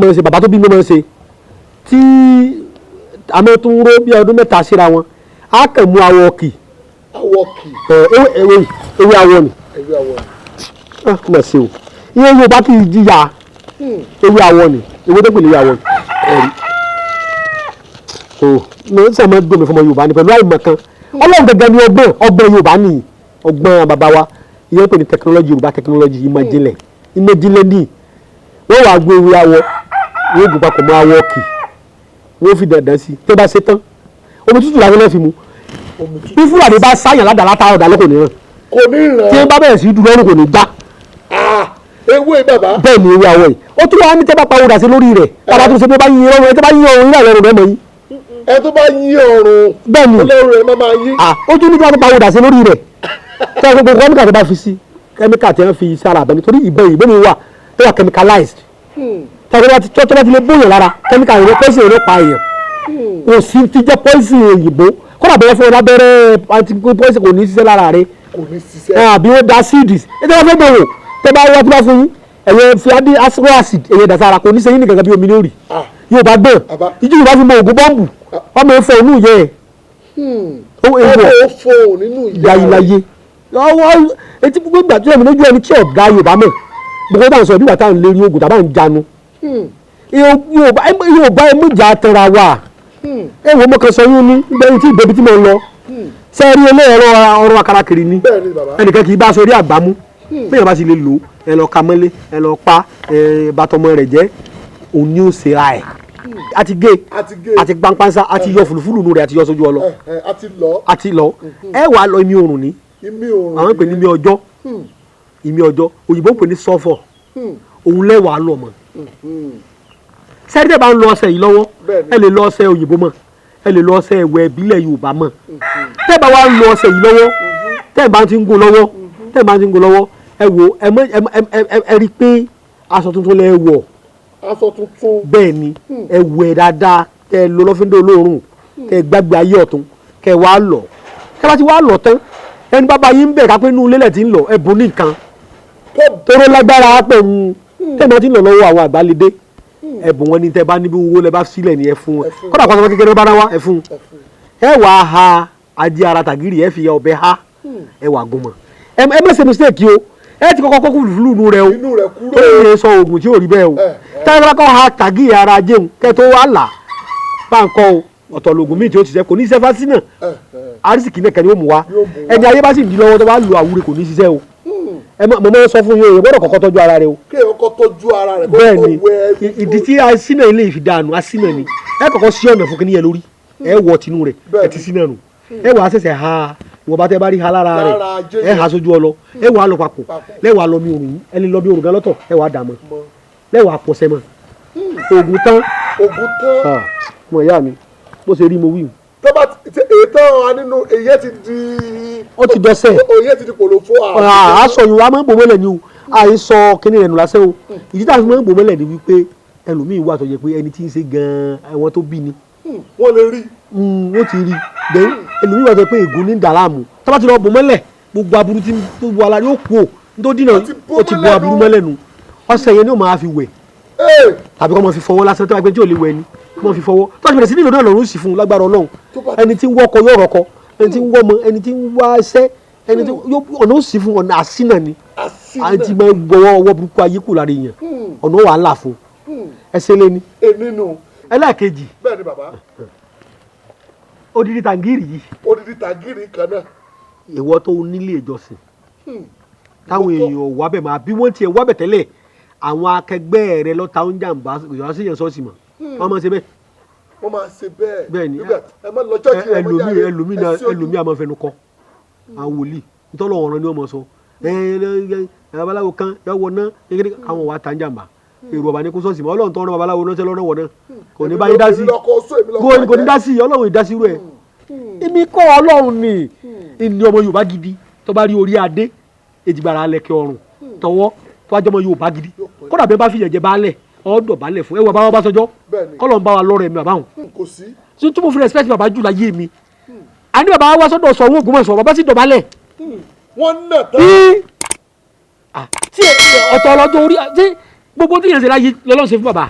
mo ṣe bàbá tó bí mi mo ṣe tí àmọ́ tó ń ró bí ọdún mẹ́ta síra wọn á kàn mú awọ kì. Ewé awọ ni. Mo ṣe o iye Yorùbá kì í jìyà ewé awọ ni ewé tó gbèlè awọ ẹ̀rí. Mo ń sọ ma gbé mi fún ọmọ Yorùbá ni pẹ̀lú àìmọ̀ kan Ọlọ́run gẹ́gẹ́ ni ọgbọ́n Yorùbá ni ọgbọ́n bàbá wa ìyẹn pè ní technology Yorùbá technology ìmọ̀ ìjìnlẹ̀ ní wọ́n wàá gbé ewé awọ wọ́n gùn papọ̀ mọ́ awọ kì wọ́n fi dandan sí tó bá ṣe tán omi tútù làwọn náà fi mu bí Fúlàní bá sáyàn ládàá látara ọ̀dà lọ́kọ̀ nìran tí wọ́n bá bẹ̀rẹ̀ sí dúró lọ́rùn kò ní já. Ewé bàbá. Bẹ́ẹ̀ ni ewé awọ yìí ó tún wá ní tẹ́ bá pa òdà sí lórí rẹ̀ bàbá tó ṣe pé bá yín ọrùn ẹ tó bá yín ọrùn nílẹ̀ lọ́rùn rẹ̀ mọ̀ yín. Ẹ tó bá yín ọrùn bẹ́ẹ̀ ni ọlọ́run rẹ̀ máa yín. Ó tún ní tí wọ́n pa òdà sí lórí rẹ̀ tí wọ́n gbogbo kẹ́míkà tó bá fi sí kẹ́míkà tí wọ́n fi sára àbẹ̀ni torí ìbọn mi wà tó wà chemicalized tó bá ti lè bóyàn lára kẹ́míkà yìí pọ́ìsì yìí ló pa èèyàn kò sí ti jẹ́ pọ́ìsì òyìnbó kọ́nà bẹ́ẹ̀ fún ọ lábẹ́rẹ́ pọ́ìsì kò ní ṣiṣẹ́ lára rẹ̀ àbí wọ́n da seeds ẹ tẹ́ wọ́n fẹ́ bẹ̀rù tẹ́ bá wọ́n tí wọ́n fún yín ẹ̀yẹ fi asiro acid ẹ̀yẹ dàsára kò ní sẹ́yìn nìkan bí omi lórí yóò bá gbọ́n ìjú Yorùbá fi mọ ògùn bọ́ǹbù wọ́n mọ̀ ń fọ inú yẹ ẹ̀ lọ́wọ́ etí gbogbo ìgbà tó yẹ mi lójú ẹni tí ọ̀gá Yorùbá mọ̀ gbogbo táwọn sọ bí wàá táwọn lérí ogun tàbá ń janu Yorùbá ẹmú ìjà tẹra wa ẹ wo mo kàn sọ yín ní gbẹ̀yìn tí ìbẹ̀bí tí mo ń lọ sẹ́ẹ̀rí eléyẹ̀rọ ọrọ̀ akarakiri ni ẹnìkan kì í bá sórí àgbámú bẹ́ẹ̀ bá sì lè lò ẹ lọ ka mọ́lé ẹ lọ pa bàtọmọ rẹ̀ jẹ́ òun ni ó ṣe ra ẹ̀ àti gé àti pánpánṣá àti yọ fùlùfùlù nù rẹ̀ àti yọ sójú ọlọ àti lọ ẹ wà á lọ imi òrùn ni àwọn pè ní imi ọjọ́ òyìnbó pè ní sọfọ òun lẹ́wàá lọ mọ́ sẹ́rí tẹ́ bá ń lọ ọṣẹ yìí lọ́wọ́ ẹ lè lọ ọṣẹ òyìnbó mọ́ ẹ lè lọ ọṣẹ ẹ̀wẹ̀ ìbílẹ̀ Yorùbá mọ́ tẹ́ bá wá ń lọ ọṣẹ yìí lọ́wọ́ tẹ́ bá ti ń gún lọ́wọ́ ẹ wò ẹ rí i pé aṣọ tuntun lẹ wọ̀ bẹ́ẹ̀ ni ẹ wẹ̀ dáadáa kẹ́ lọ lọ́fíńdé olóòórùn kẹ́ gbàgbé ayé ọ̀tún kẹ́ wá lọ kẹ́ bá ti wá lọ tán ẹni bàbá yín ń bẹ̀ ká pé inú ilé lẹ̀ ti ń lọ ẹ bùn ní nǹkan tóró lágbára pẹ̀ ń tẹ́lẹ̀ ti ń lọ lọ́wọ́ àwọn àgbálédé ẹ̀bùn wọn ni tẹ́ bá níbi owó lẹ bá sílẹ̀ ní ẹ fún wọn kọ́dà pàṣẹ kékeré bá wá ẹ fún ẹ wà á ha ajé ara tàgírì ẹ fi ya ọbẹ̀ ha ẹ wà gùn mọ́ ẹ má ṣe mistake o ẹ ti kọ́kọ́ kókó fúlùú rẹ o ó lè sọ oògùn tí ò rí bẹ́ẹ̀ o tẹ́lẹ̀ kọ́ ha tàgírì ara jẹun kẹ́ tó wà là bá ń kọ́ o ọ̀tọ̀ lògùn míì tí ó ti ṣe kò ní ṣiṣẹ́ fásínà arísìkì náà kẹ́ni ó mú wa ẹni ayé bá sì ń di lọ́wọ́ tó bá lu àwúre kò ní ṣiṣẹ́ o mo máa ń sọ fún yín o gbọ́dọ̀ kọ́kọ́ tọ́jú ara rẹ o. kí ẹ kọ́kọ́ tọ́jú ara rẹ. bẹ́ẹ̀ ni ìdí tí asínà ilé ìfidànù asínà ni ẹ kọ́kọ́ sí ọ̀nà fún kíníyẹn lórí ẹ wọ tinú rẹ ẹ ti sínà nù ẹ wà á ṣẹ̀ṣẹ̀ ha ìwọ̀n bá tẹ bá rí ha lára rẹ ẹ ha sójú ọlọ ẹ wà á lọ papọ̀ ẹ wà á lọ mi òrùn yìí ẹ lè lọ bí òrùn gan lọ́tọ̀ ẹ wà á dà mọ́ ẹ wà á pọ̀sẹ̀ mọ́ ògùn tán mọ̀ ìyá mi bó ṣe rí mo wí. tọ́ba ètò nínú èyí ti di. ó ti dọ́sẹ̀. èyí ti di pòlòfó. aṣọ ìwà máa ń bò mọ́lẹ̀ ni o àìsọ kíní rẹ̀ nù lásẹ̀ o ìdí tá a fi máa ń bò mọ́lẹ̀ ni wípé ẹlòmíín wà tó yẹ pé ẹni tí ń ṣe gan-an àwọn tó bí ni. wọ́n lè rí. wọ́n ti rí then ẹlòmíín wà tó yẹ pé ègún ní dàlámù tọ́ba ti lọ bò mọ́lẹ̀ gbogbo aburú tí tó bu ala yóò kú o nítorí dínà ó ti bọ aburú mọ́lẹ̀ nù ọṣẹ yẹn ni ó máa fi wẹ̀ tàbí kọ́ máa fi fọwọ́ lásán tó wá pé tí ò lè wẹ̀ ni wọ́n fi fọwọ́ tó àti bẹ̀rẹ̀ sí nílò náà lọ́rùn sí fún un lágbára Ọlọ́run ẹni tí ń wọ́kọ yóò rọ́kọ ẹni tí ń wọ́mọ ẹni tí ń wá ẹsẹ́ ẹni tí ọ̀nà ó sì fún ọ̀nà àsínà ni àti máa gbọ́wọ́ ọwọ́ burúkú ayé kù lára èèyàn ọ̀nà wà á là fún ẹsẹ̀ lé ní. ẹlẹ́ẹ̀kejì bẹ́ẹ̀ ni bàbá odidi tàgírì yìí. odidi tàgírì kan náà. ìwọ tó nílé ìjọsìn táwọn èèyàn wábẹ̀ máa bí wọ́n tiẹ̀ wábẹ̀ tẹ́lẹ̀ àwọn akẹgbẹ́ rẹ lọ́ta ń jàǹbá ìyọ̀síyàn sọ́ọ̀sì mọ̀ wọ́n máa ṣe bẹ́ẹ̀. wọ́n máa ṣe bẹ́ẹ̀. bẹ́ẹ̀ ni ẹ má lọ chọ́ọ̀chì ẹ má jáde ẹlòmíì àmọ́ fẹnu kọ àwọn wòlíì nítorí ọ̀ràn ni wọ́n mọ̀ sọ babaláwo kan yọwọ́ náà kékeré àwọn wà tá ń jàǹbá èrò ọ̀bà ní kó sọ́ọ̀sì mọ́ Ọlọ́run tó ń rán babaláwo náà sẹ́lọ́rọ̀ wọ̀ náà kò ní bá yín dá sí kò ní dá sí Ọlọ́run ìdásí rẹ̀ èmi kọ́ Ọlọ́run ni ìní ọmọ Yorùbá gidi tó bá rí orí adé èjìgbàrà alẹ́kẹ́ ọrùn tọwọ́ tó wá jọmọ Yorùbá gidi kódà bẹ́ẹ̀ bá fi yẹ̀jẹ̀ baálẹ̀ ọ̀dọ̀ baálẹ̀ fún ẹwà báwa bá sọjọ́ kọ́lọ̀ ń bá wa lọ́rọ̀ ẹ̀mí bàbá wọn. kò sí. tí mo fi respect bàbá jù láyé mi àní bàbá wa sọ́dọ̀ sọ̀rọ̀ Ògbómọ̀ṣọ́ bàbá sì dọ̀bálẹ̀. wọ́n nà tán. tí ọ̀tọ̀ ọlọ́jọ́ orí tí gbogbo tí yẹn ṣe láyé lọ́lọ́run ṣe fún bàbá.